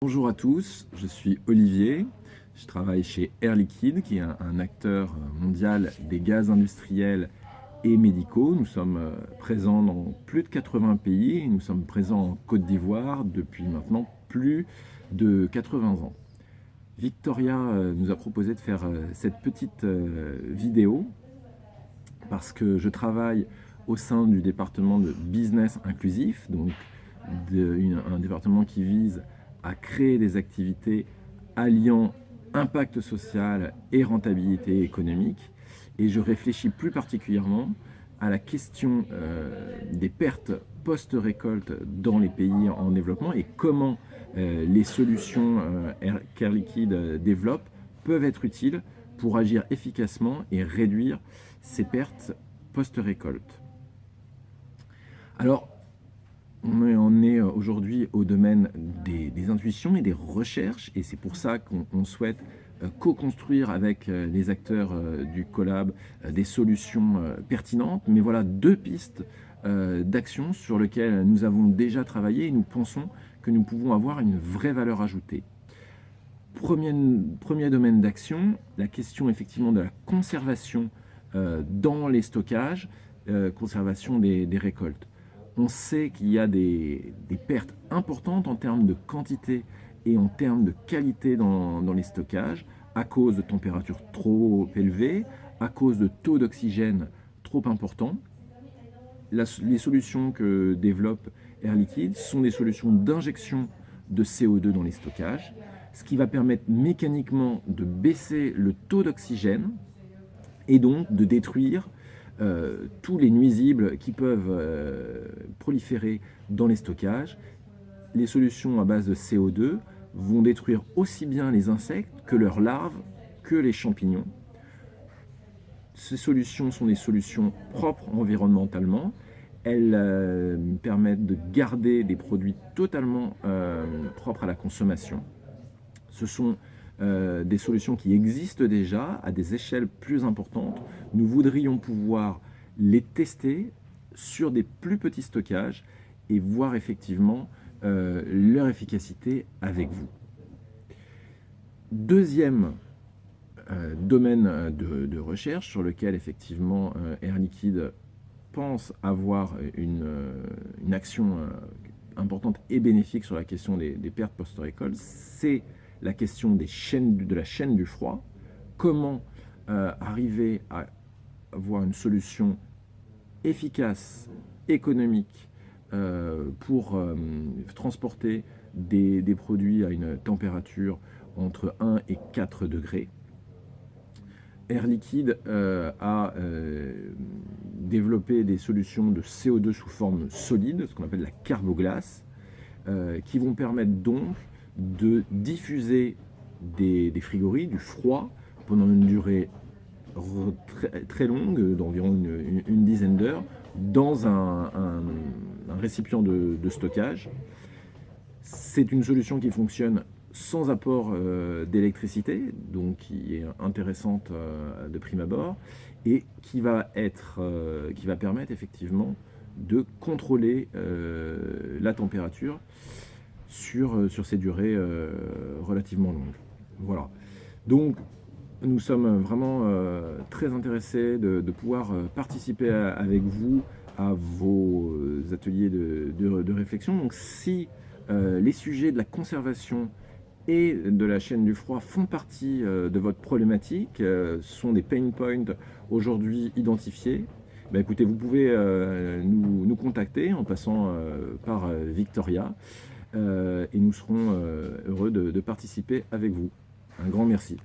Bonjour à tous, je suis Olivier, je travaille chez Air Liquide qui est un acteur mondial des gaz industriels et médicaux. Nous sommes présents dans plus de 80 pays et nous sommes présents en Côte d'Ivoire depuis maintenant plus de 80 ans. Victoria nous a proposé de faire cette petite vidéo parce que je travaille au sein du département de business inclusif, donc un département qui vise à créer des activités alliant impact social et rentabilité économique. Et je réfléchis plus particulièrement à la question des pertes post-récolte dans les pays en développement et comment les solutions qu'Air Liquide développe peuvent être utiles pour agir efficacement et réduire ces pertes post-récolte. Alors, on est aujourd'hui au domaine des intuitions et des recherches, et c'est pour ça qu'on souhaite co-construire avec les acteurs du collab des solutions pertinentes. Mais voilà deux pistes d'action sur lesquelles nous avons déjà travaillé et nous pensons que nous pouvons avoir une vraie valeur ajoutée. Premier domaine d'action, la question effectivement de la conservation dans les stockages, conservation des récoltes. On sait qu'il y a des pertes importantes en termes de quantité et en termes de qualité dans les stockages à cause de températures trop élevées, à cause de taux d'oxygène trop importants. Les solutions que développe Air Liquide sont des solutions d'injection de CO2 dans les stockages, ce qui va permettre mécaniquement de baisser le taux d'oxygène et donc de détruire tous les nuisibles qui peuvent proliférer dans les stockages. Les solutions à base de CO2 vont détruire aussi bien les insectes que leurs larves, que les champignons. Ces solutions sont des solutions propres environnementalement. Elles permettent de garder des produits totalement propres à la consommation. Ce sont des solutions qui existent déjà à des échelles plus importantes. Nous voudrions pouvoir les tester sur des plus petits stockages et voir effectivement leur efficacité avec vous. Deuxième domaine de recherche sur lequel effectivement Air Liquide pense avoir une action importante et bénéfique sur la question des pertes post-récolte, c'est la question de la chaîne du froid. Comment arriver à avoir une solution efficace, économique, pour transporter des produits à une température entre 1 et 4 degrés. Air Liquide a développé des solutions de CO2 sous forme solide, ce qu'on appelle la carboglace, qui vont permettre donc de diffuser des frigories, du froid, pendant une durée très longue, d'environ une dizaine d'heures, dans un récipient de stockage. C'est une solution qui fonctionne sans apport d'électricité, donc qui est intéressante de prime abord, et qui va permettre effectivement de contrôler la température sur ces durées relativement longues. Voilà. Donc, nous sommes vraiment très intéressés de pouvoir participer avec vous à vos ateliers de réflexion. Donc, si les sujets de la conservation et de la chaîne du froid font partie de votre problématique, sont des pain points aujourd'hui identifiés, ben écoutez, vous pouvez nous contacter en passant par Victoria et nous serons heureux de participer avec vous. Un grand merci.